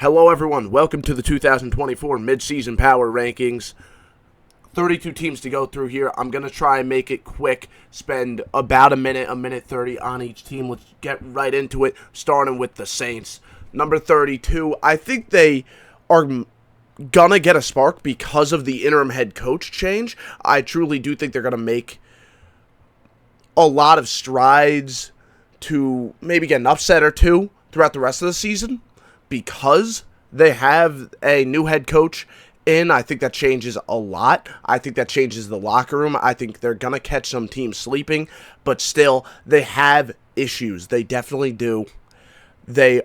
Hello, everyone. Welcome to the 2024 Midseason Power Rankings. 32 teams to go through here. I'm going to try and make it quick, spend about a minute 30 on each team. Let's get right into it, starting with the Saints. Number 32, I think they are going to get a spark because of the interim head coach change. I truly do think they're going to make a lot of strides to maybe get an upset or two throughout the rest of the season. Because they have a new head coach in, I think that changes a lot. I think that changes the locker room. I think they're going to catch some teams sleeping, but still, they have issues. They definitely do. They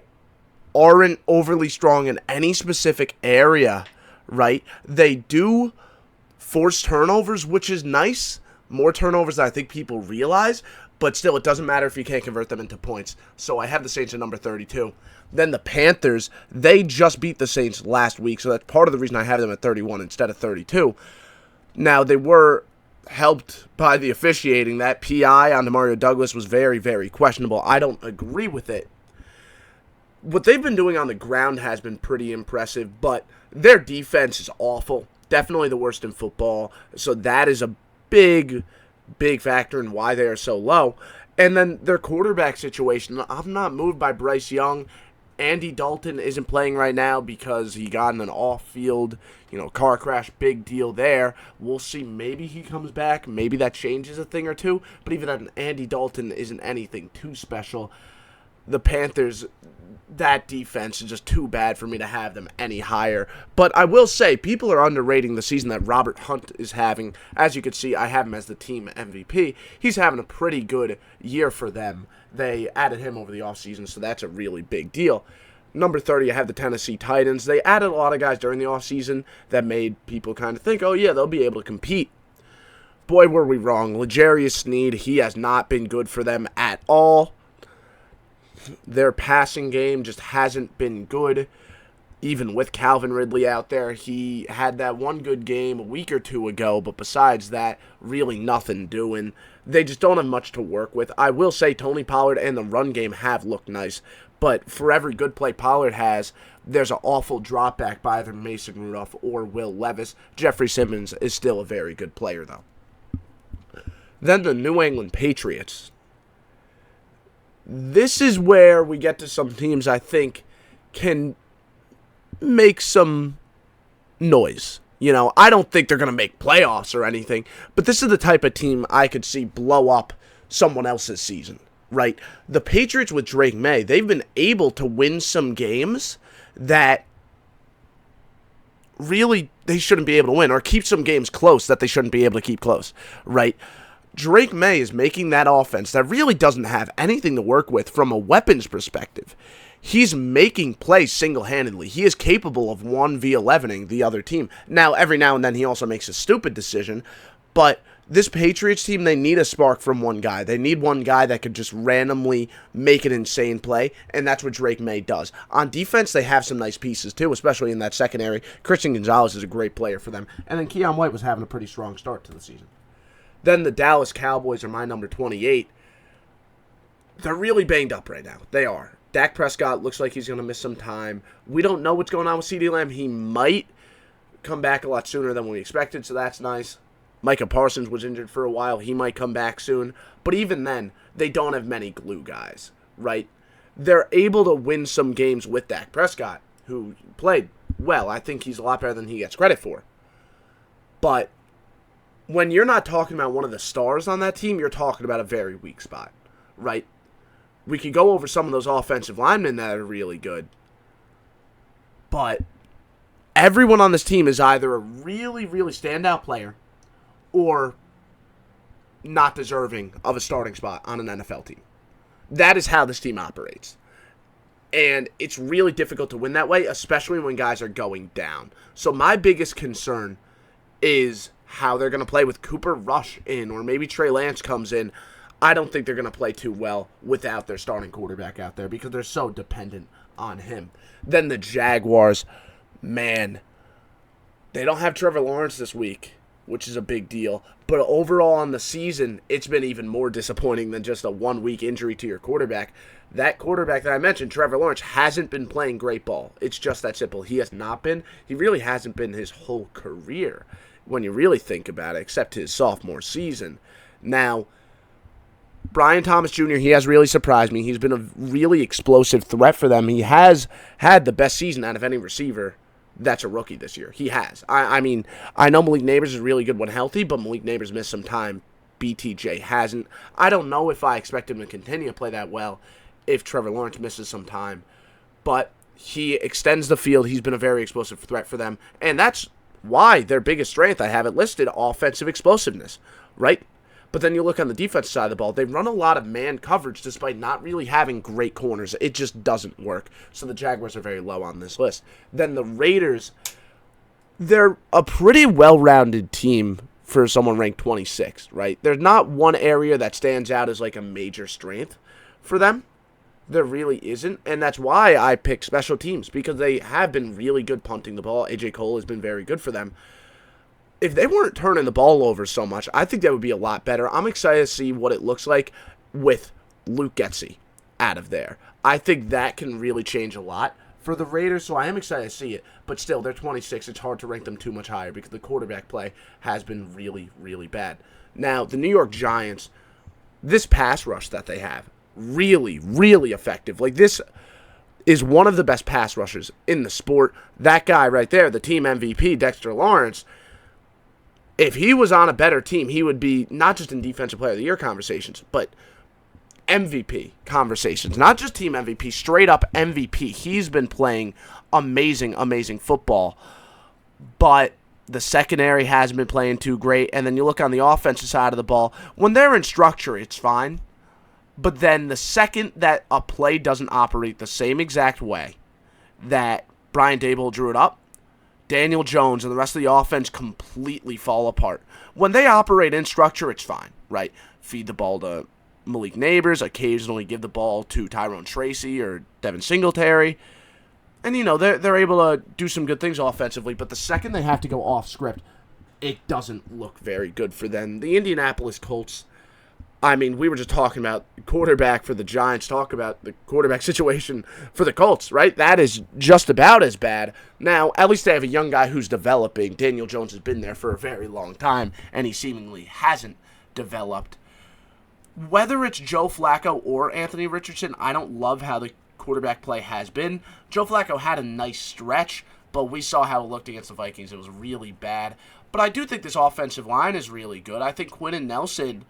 aren't overly strong in any specific area, right? They do force turnovers, which is nice. More turnovers than I think people realize, but still, it doesn't matter if you can't convert them into points. So I have the Saints at number 32. Then the Panthers, they just beat the Saints last week, so that's part of the reason I have them at 31 instead of 32. Now, they were helped by the officiating. That PI on Demario Douglas was very, very questionable. I don't agree with it. What they've been doing on the ground has been pretty impressive, but their defense is awful. Definitely the worst in football, so that is a big factor in why they are so low. And then their quarterback situation, I'm not moved by Bryce Young. Andy Dalton isn't playing right now because he got in an off-field, car crash, big deal there. We'll see. Maybe he comes back. Maybe that changes a thing or two. But even then, Andy Dalton isn't anything too special. The Panthers, that defense is just too bad for me to have them any higher. But I will say, people are underrating the season that Robert Hunt is having. As you can see, I have him as the team MVP. He's having a pretty good year for them. They added him over the offseason, so that's a really big deal. Number 30, I have the Tennessee Titans. They added a lot of guys during the offseason that made people kind of think, oh yeah, they'll be able to compete. Boy, were we wrong. L'Jarius Sneed, he has not been good for them at all. Their passing game just hasn't been good. Even with Calvin Ridley out there, he had that one good game a week or two ago, but besides that, really nothing doing. They just don't have much to work with. I will say Tony Pollard and the run game have looked nice, but for every good play Pollard has, there's an awful drop back by either Mason Rudolph or Will Levis. Jeffrey Simmons is still a very good player, though. Then the New England Patriots. This is where we get to some teams I think can make some noise. I don't think they're going to make playoffs or anything, but this is the type of team I could see blow up someone else's season, right? The Patriots with Drake May, they've been able to win some games that really they shouldn't be able to win, or keep some games close that they shouldn't be able to keep close, right? Drake May is making that offense that really doesn't have anything to work with from a weapons perspective. He's making plays single-handedly. He is capable of 1v11ing the other team. Now, every now and then he also makes a stupid decision, but this Patriots team, they need a spark from one guy. They need one guy that could just randomly make an insane play, and that's what Drake May does. On defense, they have some nice pieces too, especially in that secondary. Christian Gonzalez is a great player for them, and then Keion White was having a pretty strong start to the season. Then the Dallas Cowboys are my number 28. They're really banged up right now. They are. Dak Prescott looks like he's going to miss some time. We don't know what's going on with CeeDee Lamb. He might come back a lot sooner than we expected, so that's nice. Micah Parsons was injured for a while. He might come back soon. But even then, they don't have many glue guys, right? They're able to win some games with Dak Prescott, who played well. I think he's a lot better than he gets credit for. But when you're not talking about one of the stars on that team, you're talking about a very weak spot, right? We could go over some of those offensive linemen that are really good, but everyone on this team is either a really, really standout player or not deserving of a starting spot on an NFL team. That is how this team operates. And it's really difficult to win that way, especially when guys are going down. So my biggest concern is how they're going to play with Cooper Rush in, or maybe Trey Lance comes in. I don't think they're going to play too well without their starting quarterback out there because they're so dependent on him. Then the Jaguars, man, they don't have Trevor Lawrence this week. which is a big deal. But overall on the season, it's been even more disappointing than just a 1-week injury to your quarterback. That quarterback that I mentioned, Trevor Lawrence, hasn't been playing great ball. It's just that simple. He has not been. He really hasn't been his whole career when you really think about it, except his sophomore season. Now, Brian Thomas Jr., he has really surprised me. He's been a really explosive threat for them. He has had the best season out of any receiver that's a rookie this year. He has. I mean, I know Malik Nabers is really good when healthy, but Malik Nabers missed some time. BTJ hasn't. I don't know if I expect him to continue to play that well if Trevor Lawrence misses some time. But he extends the field. He's been a very explosive threat for them. And that's why their biggest strength, I have it listed, offensive explosiveness, right? But then you look on the defensive side of the ball, they run a lot of man coverage despite not really having great corners. It just doesn't work. So the Jaguars are very low on this list. Then the Raiders, they're a pretty well-rounded team for someone ranked 26th, right? There's not one area that stands out as like a major strength for them. There really isn't, and that's why I picked special teams, because they have been really good punting the ball. A.J. Cole has been very good for them. If they weren't turning the ball over so much, I think that would be a lot better. I'm excited to see what it looks like with Luke Getsy out of there. I think that can really change a lot for the Raiders, so I am excited to see it. But still, they're 26. It's hard to rank them too much higher because the quarterback play has been really, really bad. Now, the New York Giants, this pass rush that they have, really, really effective. Like, this is one of the best pass rushers in the sport. That guy right there, the team MVP, Dexter Lawrence, if he was on a better team, he would be not just in Defensive Player of the Year conversations, but MVP conversations. Not just team MVP, straight up MVP. He's been playing amazing, amazing football. But the secondary hasn't been playing too great. And then you look on the offensive side of the ball. When they're in structure, it's fine. But then the second that a play doesn't operate the same exact way that Brian Daboll drew it up, Daniel Jones and the rest of the offense completely fall apart. When they operate in structure, it's fine, right? Feed the ball to Malik Nabers, occasionally give the ball to Tyrone Tracy or Devin Singletary. And, you know, they're able to do some good things offensively, but the second they have to go off script, it doesn't look very good for them. The Indianapolis Colts, I mean, we were just talking about quarterback for the Giants, talk about the quarterback situation for the Colts, right? That is just about as bad. Now, at least they have a young guy who's developing. Daniel Jones has been there for a very long time, and he seemingly hasn't developed. Whether it's Joe Flacco or Anthony Richardson, I don't love how the quarterback play has been. Joe Flacco had a nice stretch, but we saw how it looked against the Vikings. It was really bad. But I do think this offensive line is really good. I think Quentin Nelson,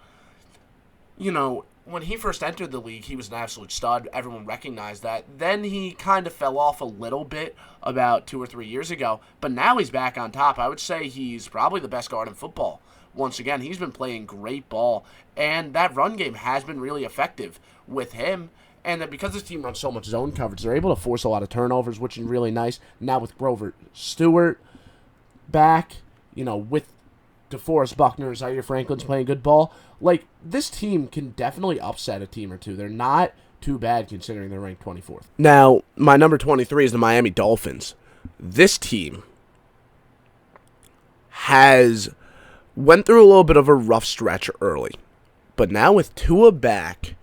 you know, when he first entered the league, he was an absolute stud. Everyone recognized that. Then he kind of fell off a little bit about 2 or 3 years ago, but now he's back on top. I would say he's probably the best guard in football. Once again, he's been playing great ball, and that run game has been really effective with him. And then because this team runs so much zone coverage, they're able to force a lot of turnovers, which is really nice. Now with Grover Stewart back, you know, with DeForest Buckner, Zaire Franklin's playing good ball. Like, this team can definitely upset a team or two. They're not too bad considering they're ranked 24th. Now, my number 23 is the Miami Dolphins. This team has went through a little bit of a rough stretch early. But now with Tua back,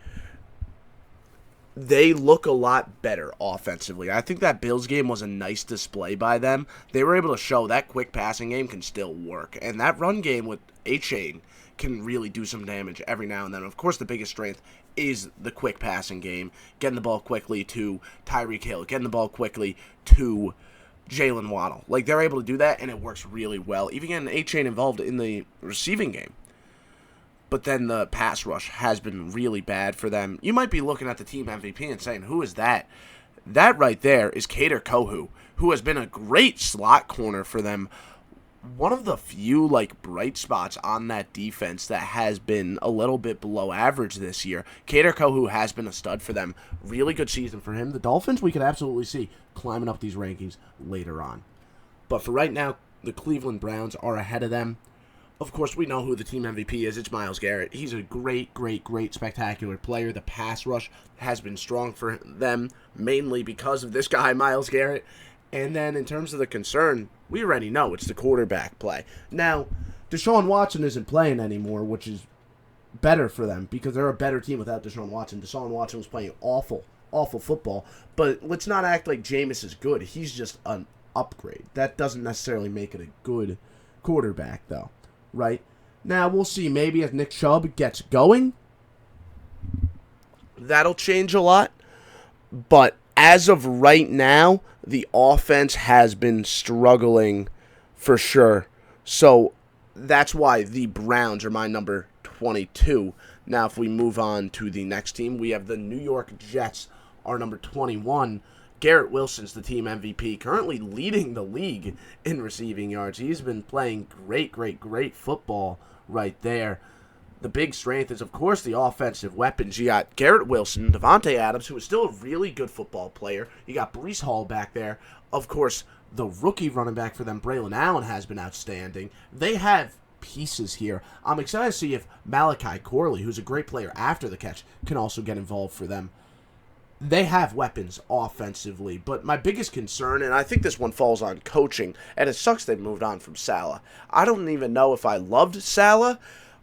they look a lot better offensively. I think that Bills game was a nice display by them. They were able to show that quick passing game can still work. And that run game with A-Chain can really do some damage every now and then. Of course, the biggest strength is the quick passing game. Getting the ball quickly to Tyreek Hill. Getting the ball quickly to Jalen Waddle. Like, they're able to do that, and it works really well. Even getting A-Chain involved in the receiving game. But then the pass rush has been really bad for them. You might be looking at the team MVP and saying, who is that? That right there is Kader Kohou, who has been a great slot corner for them. One of the few, bright spots on that defense that has been a little bit below average this year. Kader Kohou has been a stud for them. Really good season for him. The Dolphins, we could absolutely see climbing up these rankings later on. But for right now, the Cleveland Browns are ahead of them. Of course, we know who the team MVP is. It's Myles Garrett. He's a great, great, great, spectacular player. The pass rush has been strong for them, mainly because of this guy, Myles Garrett. And then in terms of the concern, we already know it's the quarterback play. Now, Deshaun Watson isn't playing anymore, which is better for them because they're a better team without Deshaun Watson. Deshaun Watson was playing awful football, but let's not act like Jameis is good. He's just an upgrade. That doesn't necessarily make it a good quarterback, though, right? Now, we'll see. Maybe as Nick Chubb gets going, that'll change a lot. But as of right now, the offense has been struggling for sure. So that's why the Browns are my number 22. Now, if we move on to the next team, we have the New York Jets, our number 21. Garrett Wilson's the team MVP, currently leading the league in receiving yards. He's been playing great football right there. The big strength is, of course, the offensive weapons. You got Garrett Wilson, Devontae Adams, who is still a really good football player. You got Breece Hall back there. Of course, the rookie running back for them, Braylon Allen, has been outstanding. They have pieces here. I'm excited to see if Malachi Corley, who's a great player after the catch, can also get involved for them. They have weapons offensively, but my biggest concern, and I think this one falls on coaching, and it sucks they've moved on from Saleh. I don't even know if I loved Saleh,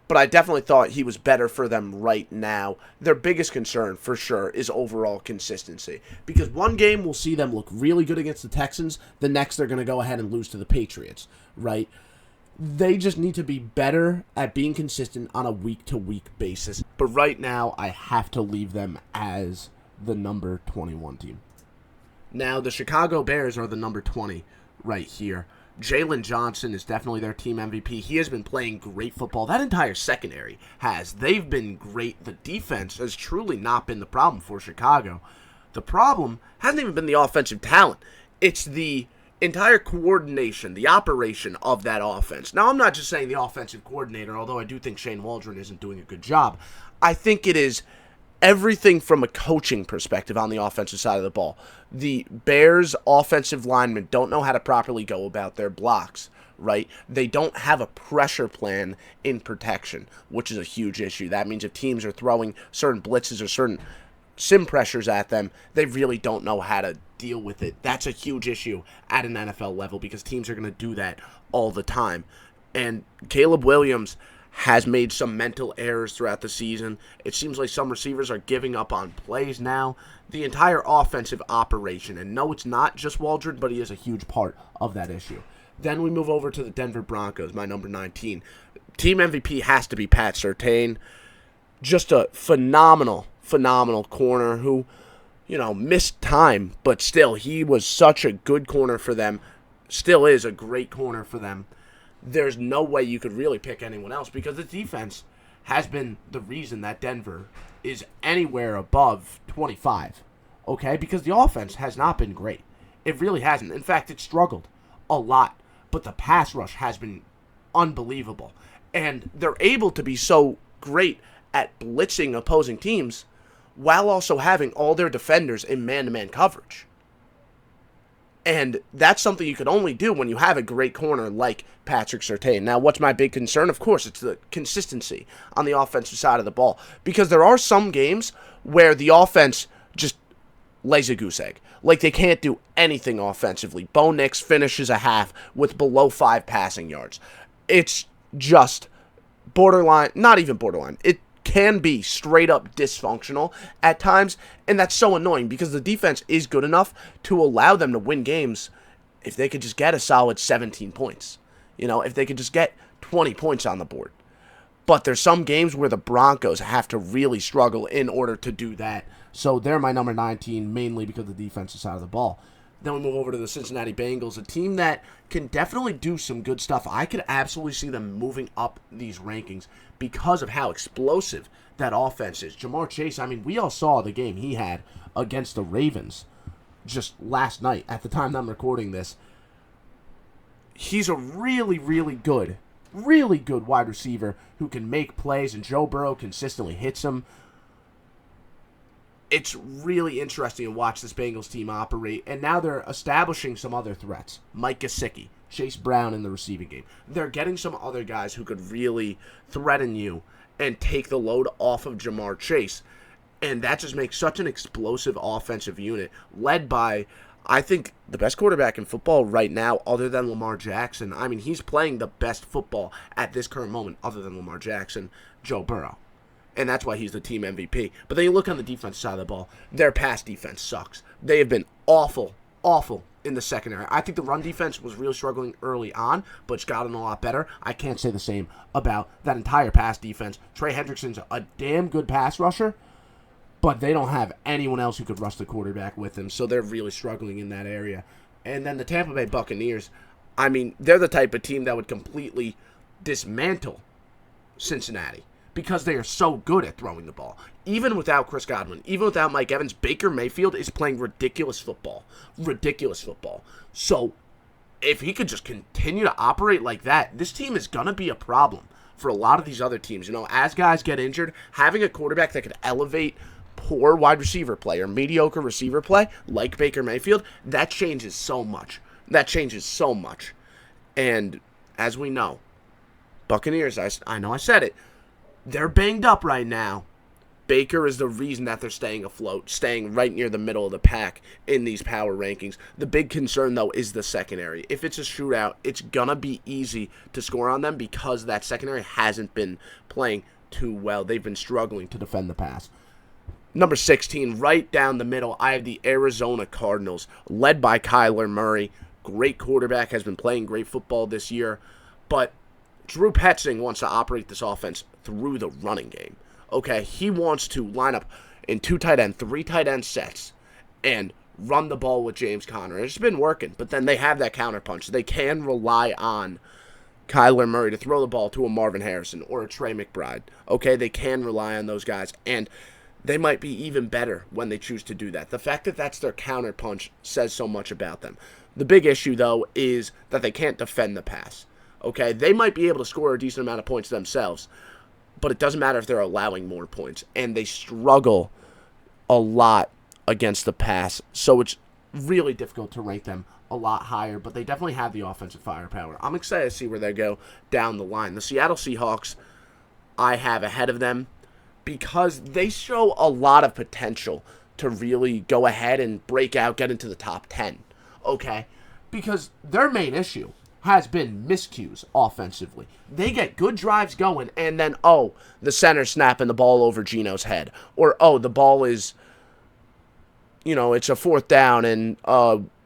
but I definitely thought he was better for them right now. Their biggest concern, for sure, is overall consistency. Because one game we'll see them look really good against the Texans, the next they're going to go ahead and lose to the Patriots, right? They just need to be better at being consistent on a week-to-week basis. But right now, I have to leave them as the number 21 team. Now, the Chicago Bears are the number 20 right here. Jalen Johnson is definitely their team MVP. He has been playing great football. That entire secondary has. They've been great. The defense has truly not been the problem for Chicago. The problem hasn't even been the offensive talent. It's the entire coordination, the operation of that offense. Now, I'm not just saying the offensive coordinator, although I do think Shane Waldron isn't doing a good job. I think it is everything from a coaching perspective on the offensive side of the ball. The Bears' offensive linemen don't know how to properly go about their blocks, right? They don't have a pressure plan in protection, which is a huge issue. That means if teams are throwing certain blitzes or certain sim pressures at them, they really don't know how to deal with it. That's a huge issue at an NFL level because teams are going to do that all the time. And Caleb Williams has made some mental errors throughout the season. It seems like some receivers are giving up on plays now. The entire offensive operation, and no, it's not just Waldron, but he is a huge part of that issue. Then we move over to the Denver Broncos, my number 19. Team MVP has to be Pat Surtain. Just a phenomenal corner who, missed time, but still, he was such a good corner for them. Still is a great corner for them. There's no way you could really pick anyone else because the defense has been the reason that Denver is anywhere above 25, okay? Because the offense has not been great. It really hasn't. In fact, it struggled a lot, but the pass rush has been unbelievable. And they're able to be so great at blitzing opposing teams while also having all their defenders in man-to-man coverage. And that's something you could only do when you have a great corner like Patrick Surtain. Now, what's my big concern? Of course, it's the consistency on the offensive side of the ball. Because there are some games where the offense just lays a goose egg. Like they can't do anything offensively. Bo Nix finishes a half with below 5 passing yards. It's just borderline, not even borderline. It can be straight up dysfunctional at times, and that's so annoying because the defense is good enough to allow them to win games if they could just get a solid 17 points. If they could just get 20 points on the board. But there's some games where the Broncos have to really struggle in order to do that. So they're my number 19 mainly because of the defensive side of the ball. Then we move over to the Cincinnati Bengals, a team that can definitely do some good stuff. I could absolutely see them moving up these rankings because of how explosive that offense is. Jamar Chase, we all saw the game he had against the Ravens just last night at the time that I'm recording this. He's a really good wide receiver who can make plays, and Joe Burrow consistently hits him. It's really interesting to watch this Bengals team operate, and now they're establishing some other threats. Mike Gesicki, Chase Brown in the receiving game. They're getting some other guys who could really threaten you and take the load off of Jamar Chase, and that just makes such an explosive offensive unit led by I think the best quarterback in football right now, other than Lamar Jackson, I mean, he's playing the best football at this current moment, other than Lamar Jackson, Joe Burrow. And that's why he's the team MVP. But then you look on the defense side of the ball, their pass defense sucks. They have been awful, awful in the secondary. I think the run defense was really struggling early on, but it's gotten a lot better. I can't say the same about that entire pass defense. Trey Hendrickson's a damn good pass rusher, but they don't have anyone else who could rush the quarterback with him, so they're really struggling in that area. And then the Tampa Bay Buccaneers, I mean, they're the type of team that would completely dismantle Cincinnati because they are so good at throwing the ball. Even without Chris Godwin, even without Mike Evans, Baker Mayfield is playing ridiculous football. Ridiculous football. So if he could just continue to operate like that, this team is going to be a problem for a lot of these other teams. You know, as guys get injured, having a quarterback that could elevate poor wide receiver play or mediocre receiver play like Baker Mayfield, that changes so much. That changes so much. And as we know, Buccaneers, I know I said it, they're banged up right now. Baker is the reason that they're staying afloat, staying right near the middle of the pack in these power rankings. The big concern, though, is the secondary. If it's a shootout, it's going to be easy to score on them because that secondary hasn't been playing too well. They've been struggling to defend the pass. Number 16, right down the middle, I have the Arizona Cardinals, led by Kyler Murray. Great quarterback, has been playing great football this year, but Drew Petzing wants to operate this offense through the running game. Okay, he wants to line up in 2 tight end, 3 tight end sets and run the ball with James Conner. It's been working, but then they have that counterpunch. They can rely on Kyler Murray to throw the ball to a Marvin Harrison or a Trey McBride. Okay, they can rely on those guys, and they might be even better when they choose to do that. The fact that that's their counterpunch says so much about them. The big issue, though, is that they can't defend the pass. Okay, they might be able to score a decent amount of points themselves, but it doesn't matter if they're allowing more points, and they struggle a lot against the pass, so it's really difficult to rank them a lot higher, but they definitely have the offensive firepower. I'm excited to see where they go down the line. The Seattle Seahawks, I have ahead of them because they show a lot of potential to really go ahead and break out, get into the top 10, okay? Because their main issue has been miscues offensively. They get good drives going, and then, the center snapping the ball over Geno's head. Or, the ball is, it's a 4th down, and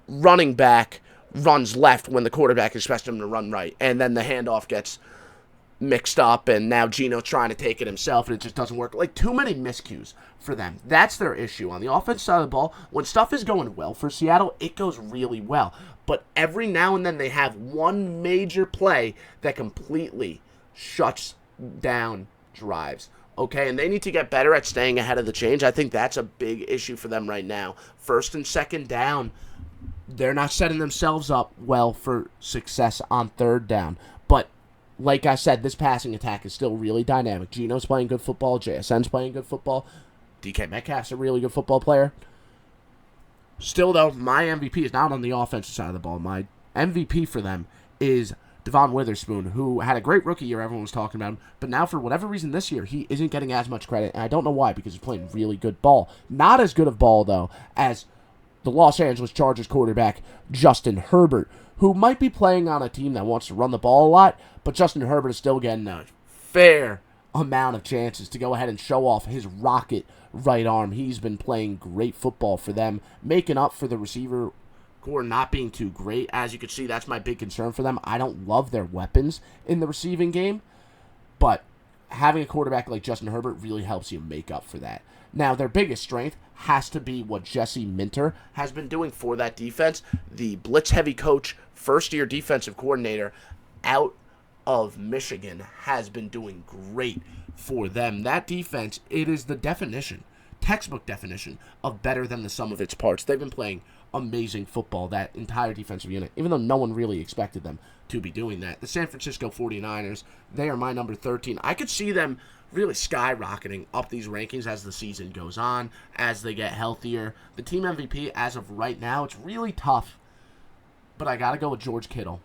running back runs left when the quarterback expects him to run right. And then the handoff gets mixed up, and now Geno's trying to take it himself, and it just doesn't work. Like, too many miscues for them. That's their issue. On the offensive side of the ball, when stuff is going well for Seattle, it goes really well. But every now and then they have one major play that completely shuts down drives. Okay, and they need to get better at staying ahead of the change. I think that's a big issue for them right now. 1st and 2nd down, they're not setting themselves up well for success on 3rd down. But like I said, this passing attack is still really dynamic. Geno's playing good football. JSN's playing good football. DK Metcalf's a really good football player. Still, though, my MVP is not on the offensive side of the ball. My MVP for them is Devon Witherspoon, who had a great rookie year. Everyone was talking about him. But now, for whatever reason this year, he isn't getting as much credit. And I don't know why, because he's playing really good ball. Not as good of ball, though, as the Los Angeles Chargers quarterback, Justin Herbert, who might be playing on a team that wants to run the ball a lot. But Justin Herbert is still getting a fair amount of chances to go ahead and show off his rocket right arm. He's been playing great football for them, making up for the receiver core not being too great. As you can see, that's my big concern for them. I don't love their weapons in the receiving game, but having a quarterback like Justin Herbert really helps you make up for that. Now, their biggest strength has to be what Jesse Minter has been doing for that defense. The blitz-heavy coach, first-year defensive coordinator out of Michigan, has been doing great for them. That defense, it is the definition, textbook definition, of better than the sum of its parts. They've been playing amazing football, that entire defensive unit, even though no one really expected them to be doing that. The San Francisco 49ers, they are my number 13. I could see them really skyrocketing up these rankings as the season goes on, as they get healthier. The team MVP, as of right now, it's really tough, but I got to go with George Kittle.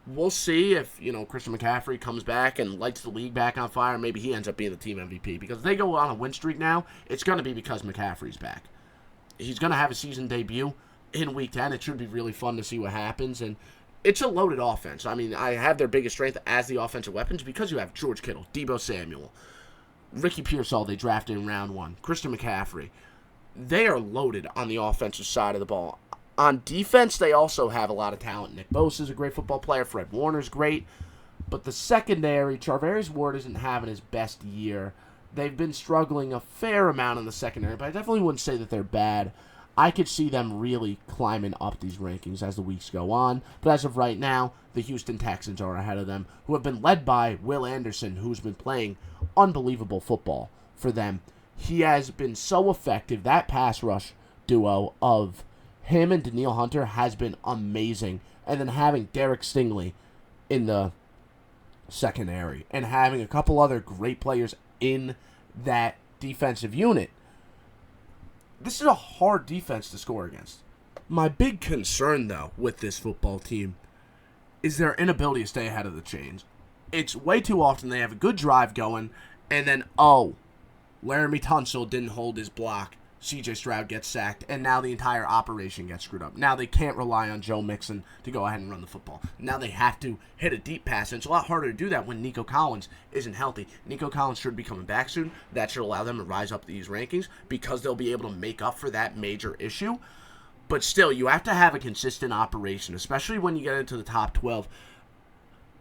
We'll see if, Christian McCaffrey comes back and lights the league back on fire. Maybe he ends up being the team MVP. Because if they go on a win streak now, it's going to be because McCaffrey's back. He's going to have a season debut. in Week 10. It should be really fun to see what happens. And it's a loaded offense. I mean, I have their biggest strength as the offensive weapons because you have George Kittle, Deebo Samuel, Ricky Pearsall they drafted in round 1, Christian McCaffrey. They are loaded on the offensive side of the ball. On defense, they also have a lot of talent. Nick Bosa's a great football player. Fred Warner's great. But the secondary, Charvarius Ward isn't having his best year. They've been struggling a fair amount in the secondary, but I definitely wouldn't say that they're bad. I could see them really climbing up these rankings as the weeks go on. But as of right now, the Houston Texans are ahead of them, who have been led by Will Anderson, who's been playing unbelievable football for them. He has been so effective. That pass rush duo of him and Danielle Hunter has been amazing. And then having Derek Stingley in the secondary and having a couple other great players in that defensive unit. This is a hard defense to score against. My big concern, though, with this football team is their inability to stay ahead of the chains. It's way too often they have a good drive going, and then, Laramie Tunsil didn't hold his block. C.J. Stroud gets sacked, and now the entire operation gets screwed up. Now they can't rely on Joe Mixon to go ahead and run the football. Now they have to hit a deep pass, and it's a lot harder to do that when Nico Collins isn't healthy. Nico Collins should be coming back soon. That should allow them to rise up these rankings because they'll be able to make up for that major issue. But still, you have to have a consistent operation, especially when you get into the top 12.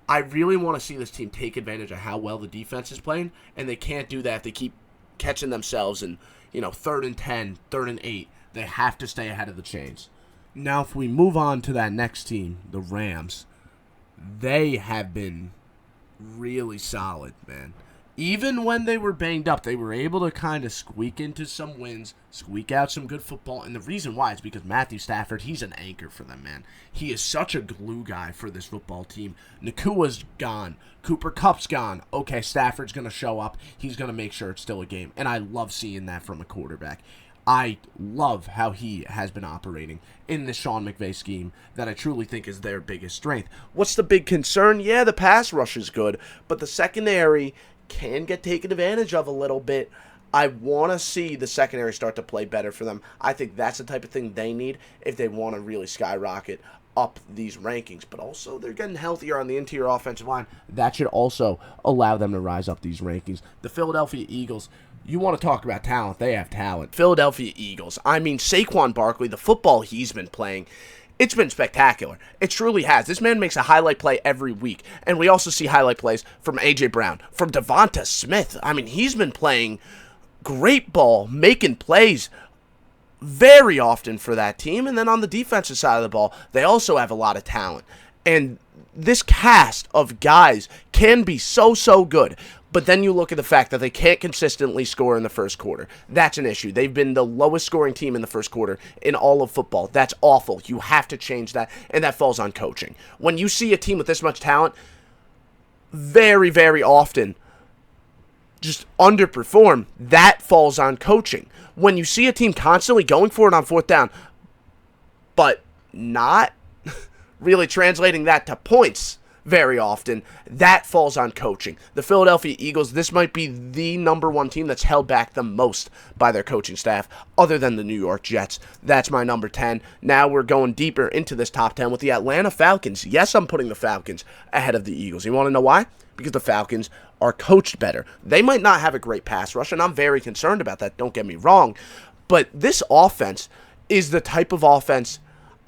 I really want to see this team take advantage of how well the defense is playing, and they can't do that if they keep catching themselves in 3rd and 10, 3rd and 8. They have to stay ahead of the chains. Now, if we move on to that next team, the Rams, they have been really solid, man. Even when they were banged up, they were able to kind of squeak into some wins, squeak out some good football. And the reason why is because Matthew Stafford, he's an anchor for them, man. He is such a glue guy for this football team. Nakua's gone. Cooper Kupp's gone. Okay, Stafford's going to show up. He's going to make sure it's still a game. And I love seeing that from a quarterback. I love how he has been operating in the Sean McVay scheme that I truly think is their biggest strength. What's the big concern? Yeah, the pass rush is good, but the secondary can get taken advantage of a little bit. I want to see the secondary start to play better for them. I think that's the type of thing they need if they want to really skyrocket up these rankings. But also, they're getting healthier on the interior offensive line. That should also allow them to rise up these rankings. The Philadelphia Eagles, you want to talk about talent, they have talent. Philadelphia Eagles, I mean, Saquon Barkley, the football he's been playing, it's been spectacular. It truly has. This man makes a highlight play every week. And we also see highlight plays from A.J. Brown, from Devonta Smith. I mean, he's been playing great ball, making plays very often for that team. And then on the defensive side of the ball, they also have a lot of talent. And this cast of guys can be so good. But then you look at the fact that they can't consistently score in the first quarter. That's an issue. They've been the lowest scoring team in the first quarter in all of football. That's awful. You have to change that, and that falls on coaching. When you see a team with this much talent, very, very often just underperform, that falls on coaching. When you see a team constantly going for it on 4th down, but not really translating that to points very often, that falls on coaching. The Philadelphia Eagles, this might be the number 1 team that's held back the most by their coaching staff, other than the New York Jets. That's my number 10. Now we're going deeper into this top 10 with the Atlanta Falcons. Yes, I'm putting the Falcons ahead of the Eagles. You want to know why? Because the Falcons are coached better. They might not have a great pass rush, and I'm very concerned about that, don't get me wrong. But this offense is the type of offense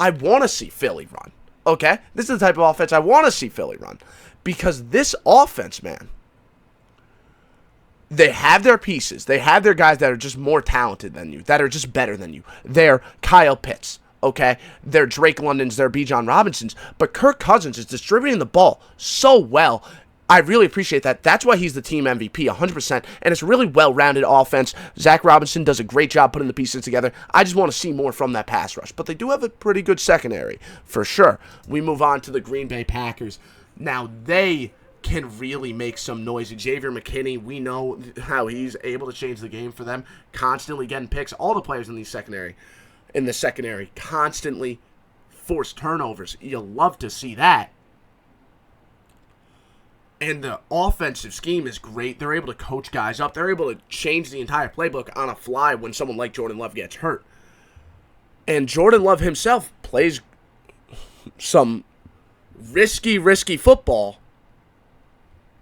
I want to see Philly run. Okay? This is the type of offense I want to see Philly run. Because this offense, man, they have their pieces. They have their guys that are just more talented than you, that are just better than you. They're Kyle Pitts, okay? They're Drake Londons, they're Bijan Robinsons. But Kirk Cousins is distributing the ball so well. I really appreciate that. That's why he's the team MVP, 100%. And it's a really well-rounded offense. Zach Robinson does a great job putting the pieces together. I just want to see more from that pass rush. But they do have a pretty good secondary, for sure. We move on to the Green Bay Packers. Now, they can really make some noise. Xavier McKinney, we know how he's able to change the game for them. Constantly getting picks. All the players in the secondary constantly force turnovers. You'll love to see that. And the offensive scheme is great. They're able to coach guys up. They're able to change the entire playbook on a fly when someone like Jordan Love gets hurt. And Jordan Love himself plays some risky football,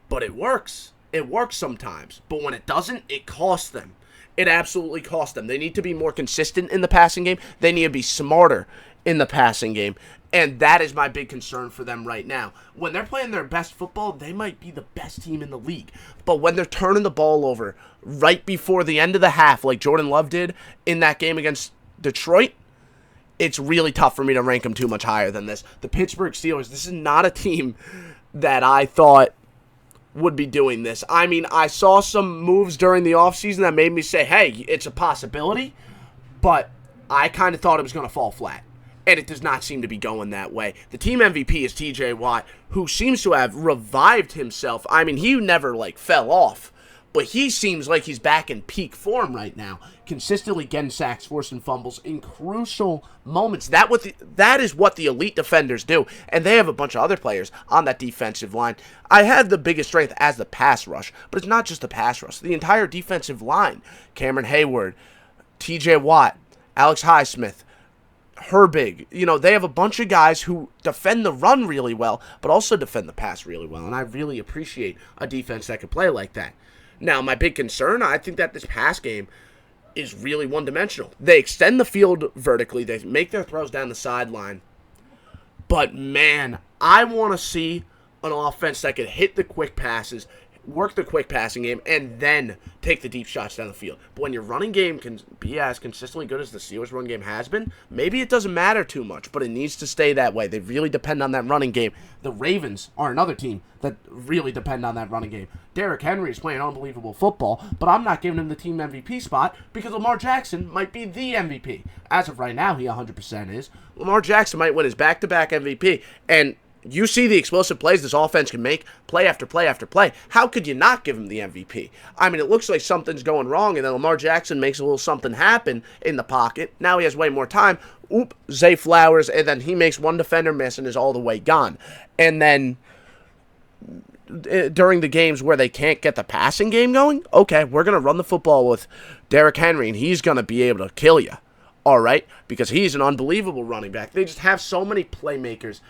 but it works. It works sometimes. But when it doesn't, it costs them. It absolutely costs them. They need to be more consistent in the passing game. They need to be smarter in the passing game. And that is my big concern for them right now. When they're playing their best football, they might be the best team in the league. But when they're turning the ball over right before the end of the half, like Jordan Love did in that game against Detroit, it's really tough for me to rank them too much higher than this. The Pittsburgh Steelers, this is not a team that I thought would be doing this. I mean, I saw some moves during the offseason that made me say, hey, it's a possibility, but I kind of thought it was going to fall flat, and it does not seem to be going that way. The team MVP is TJ Watt, who seems to have revived himself. I mean, he never, fell off, but he seems like he's back in peak form right now, consistently getting sacks, forcing fumbles in crucial moments. That is what the elite defenders do, and they have a bunch of other players on that defensive line. I have the biggest strength as the pass rush, but it's not just the pass rush. The entire defensive line, Cameron Hayward, TJ Watt, Alex Highsmith, Herbig, they have a bunch of guys who defend the run really well, but also defend the pass really well, and I really appreciate a defense that can play like that. Now, my big concern, I think that this pass game is really one-dimensional. They extend the field vertically. They make their throws down the sideline. But, man, I want to see an offense that can hit the quick passes, work the quick passing game, and then take the deep shots down the field. But when your running game can be as consistently good as the Steelers' run game has been, maybe it doesn't matter too much, but it needs to stay that way. They really depend on that running game. The Ravens are another team that really depend on that running game. Derrick Henry is playing unbelievable football, but I'm not giving him the team MVP spot because Lamar Jackson might be the MVP. As of right now, he 100% is. Lamar Jackson might win his back-to-back MVP, and you see the explosive plays this offense can make, play after play after play. How could you not give him the MVP? I mean, it looks like something's going wrong, and then Lamar Jackson makes a little something happen in the pocket. Now he has way more time. Oop, Zay Flowers, and then he makes one defender miss and is all the way gone. And then during the games where they can't get the passing game going, okay, we're going to run the football with Derrick Henry, and he's going to be able to kill you, all right, because he's an unbelievable running back. They just have so many playmakers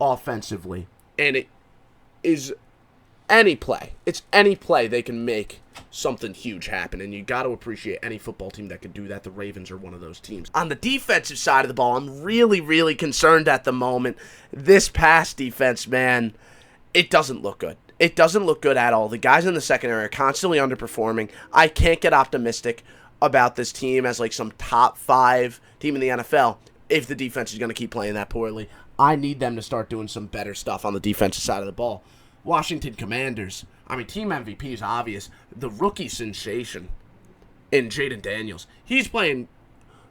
offensively, and it is any play. It's any play they can make something huge happen, and you got to appreciate any football team that can do that. The Ravens are one of those teams. On the defensive side of the ball, I'm really concerned at the moment. This pass defense, man, it doesn't look good. It doesn't look good at all. The guys in the secondary are constantly underperforming. I can't get optimistic about this team as some top 5 team in the NFL if the defense is going to keep playing that poorly. I need them to start doing some better stuff on the defensive side of the ball. Washington Commanders. I mean, team MVP is obvious. The rookie sensation in Jaden Daniels. He's playing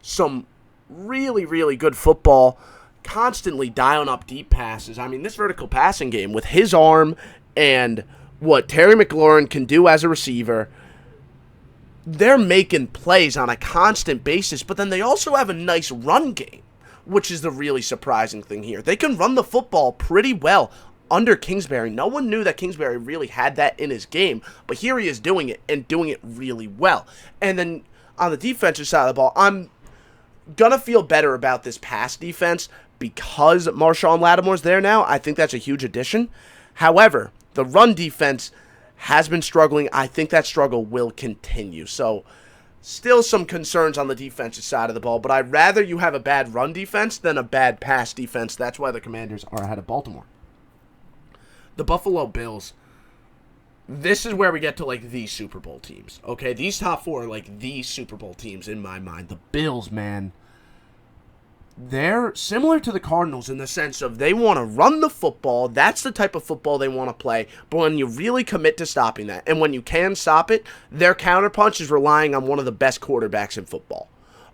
some really good football, constantly dialing up deep passes. I mean, this vertical passing game with his arm and what Terry McLaurin can do as a receiver, they're making plays on a constant basis, but then they also have a nice run game, which is the really surprising thing here. They can run the football pretty well under Kingsbury. No one knew that Kingsbury really had that in his game, but here he is doing it, and doing it really well. And then on the defensive side of the ball, I'm going to feel better about this pass defense because Marshawn Lattimore's there now. I think that's a huge addition. However, the run defense has been struggling. I think that struggle will continue. So still some concerns on the defensive side of the ball, but I'd rather you have a bad run defense than a bad pass defense. That's why the Commanders are ahead of Baltimore. The Buffalo Bills. This is where we get to the Super Bowl teams. Okay, these top 4 are the Super Bowl teams in my mind. The Bills, man, they're similar to the Cardinals in the sense of they want to run the football. That's the type of football they want to play. But when you really commit to stopping that, and when you can stop it, their counterpunch is relying on one of the best quarterbacks in football.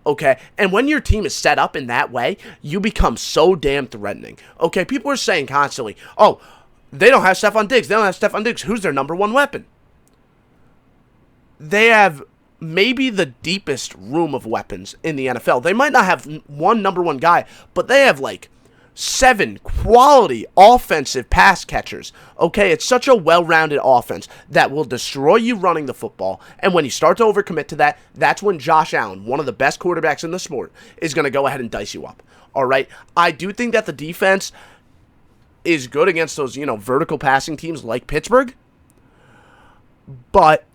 Okay, and when your team is set up in that way, you become so damn threatening. Okay, people are saying constantly, oh, they don't have Stephon Diggs. They don't have Stephon Diggs. Who's their number 1 weapon? They have maybe the deepest room of weapons in the NFL. They might not have one number 1 guy, but they have 7 quality offensive pass catchers. Okay, it's such a well-rounded offense that will destroy you running the football. And when you start to overcommit to that, that's when Josh Allen, one of the best quarterbacks in the sport, is going to go ahead and dice you up. All right, I do think that the defense is good against those, vertical passing teams like Pittsburgh. But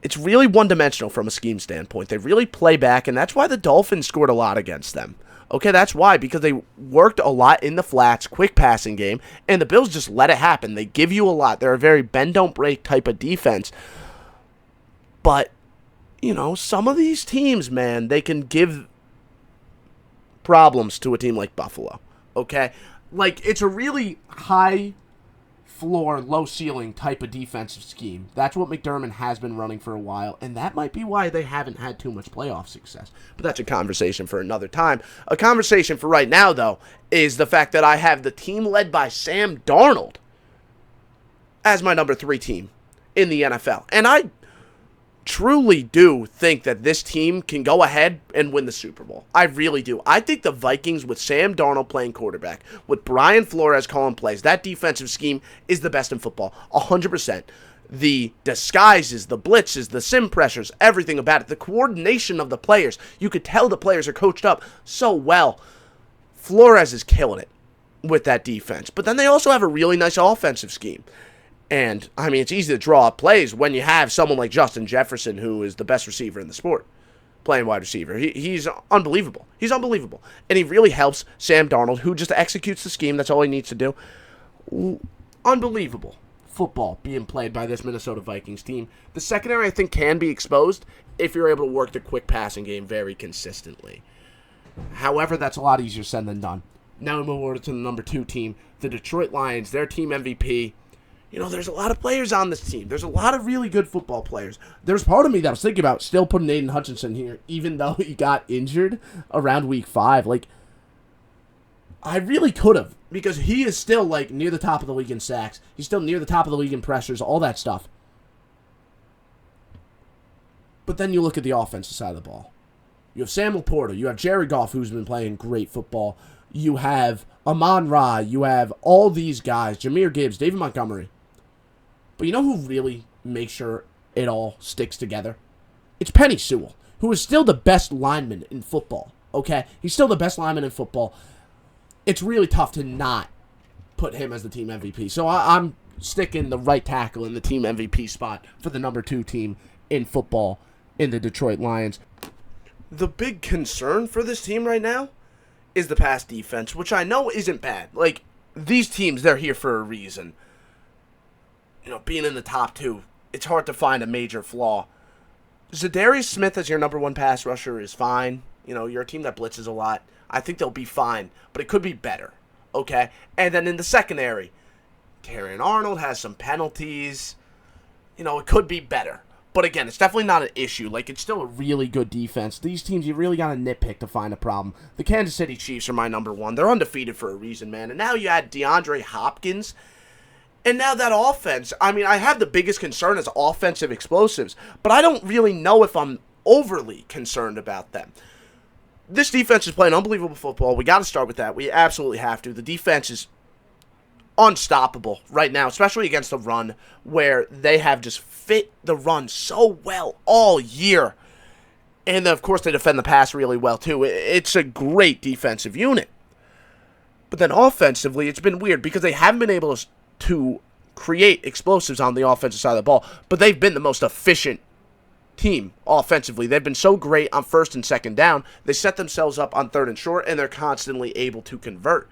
it's really one-dimensional from a scheme standpoint. They really play back, and that's why the Dolphins scored a lot against them. Okay, that's why, because they worked a lot in the flats, quick passing game, and the Bills just let it happen. They give you a lot. They're a very bend-don't-break type of defense. But, some of these teams, man, they can give problems to a team like Buffalo. Okay? Like, it's a really high floor, low ceiling type of defensive scheme. That's what McDermott has been running for a while, and that might be why they haven't had too much playoff success. But that's a conversation for another time. A conversation for right now, though, is the fact that I have the team led by Sam Darnold as my number 3 team in the NFL. And I truly do think that this team can go ahead and win the Super Bowl. I really do. I think the Vikings, with Sam Darnold playing quarterback, with Brian Flores calling plays, that defensive scheme is the best in football, 100%. The disguises, the blitzes, the sim pressures, everything about it, the coordination of the players. You could tell the players are coached up so well. Flores is killing it with that defense. But then they also have a really nice offensive scheme. And, it's easy to draw up plays when you have someone like Justin Jefferson, who is the best receiver in the sport, playing wide receiver. He's unbelievable. He's unbelievable. And he really helps Sam Darnold, who just executes the scheme. That's all he needs to do. Unbelievable football being played by this Minnesota Vikings team. The secondary, I think, can be exposed if you're able to work the quick passing game very consistently. However, that's a lot easier said than done. Now we move over to the number 2 team, the Detroit Lions, their team MVP. There's a lot of players on this team. There's a lot of really good football players. There's part of me that was thinking about still putting Aiden Hutchinson here, even though he got injured around week 5. I really could have, because he is still, near the top of the league in sacks. He's still near the top of the league in pressures, all that stuff. But then you look at the offensive side of the ball. You have Sam Laporta. You have Jared Goff, who's been playing great football. You have Amon-Ra. You have all these guys, Jahmyr Gibbs, David Montgomery. But you know who really makes sure it all sticks together? It's Penny Sewell, who is still the best lineman in football, okay? He's still the best lineman in football. It's really tough to not put him as the team MVP. So I'm sticking the right tackle in the team MVP spot for the number 2 team in football in the Detroit Lions. The big concern for this team right now is the pass defense, which I know isn't bad. These teams, they're here for a reason. Being in the top 2, it's hard to find a major flaw. Zadarius Smith as your number 1 pass rusher is fine. You're a team that blitzes a lot. I think they'll be fine, but it could be better, okay? And then in the secondary, Terrion Arnold has some penalties. It could be better. But again, it's definitely not an issue. It's still a really good defense. These teams, you really got to nitpick to find a problem. The Kansas City Chiefs are my number 1. They're undefeated for a reason, man. And now you add DeAndre Hopkins. And now that offense, I have the biggest concern as offensive explosives, but I don't really know if I'm overly concerned about them. This defense is playing unbelievable football. We got to start with that. We absolutely have to. The defense is unstoppable right now, especially against the run, where they have just fit the run so well all year. And, of course, they defend the pass really well, too. It's a great defensive unit. But then offensively, it's been weird because they haven't been able to create explosives on the offensive side of the ball, but they've been the most efficient team offensively. They've been so great on 1st and 2nd down. They set themselves up on 3rd and short, and they're constantly able to convert.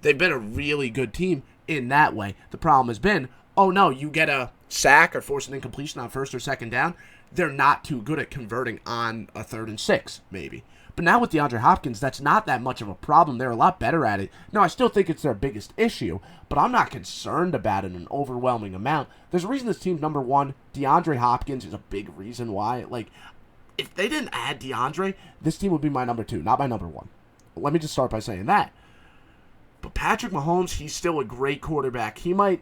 They've been a really good team in that way. The problem has been, you get a sack or force an incompletion on 1st or 2nd down. They're not too good at converting on a 3rd and 6, maybe. But now with DeAndre Hopkins, that's not that much of a problem. They're a lot better at it. No, I still think it's their biggest issue, but I'm not concerned about it in an overwhelming amount. There's a reason this team's number 1. DeAndre Hopkins is a big reason why. If they didn't add DeAndre, this team would be my number 2, not my number 1. Let me just start by saying that. But Patrick Mahomes, he's still a great quarterback. He might,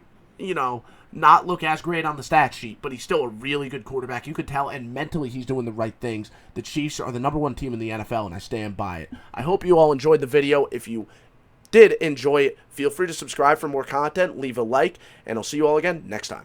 not look as great on the stat sheet, but he's still a really good quarterback. You could tell, and mentally he's doing the right things. The Chiefs are the number 1 team in the NFL, and I stand by it. I hope you all enjoyed the video. If you did enjoy it, feel free to subscribe for more content, leave a like, and I'll see you all again next time.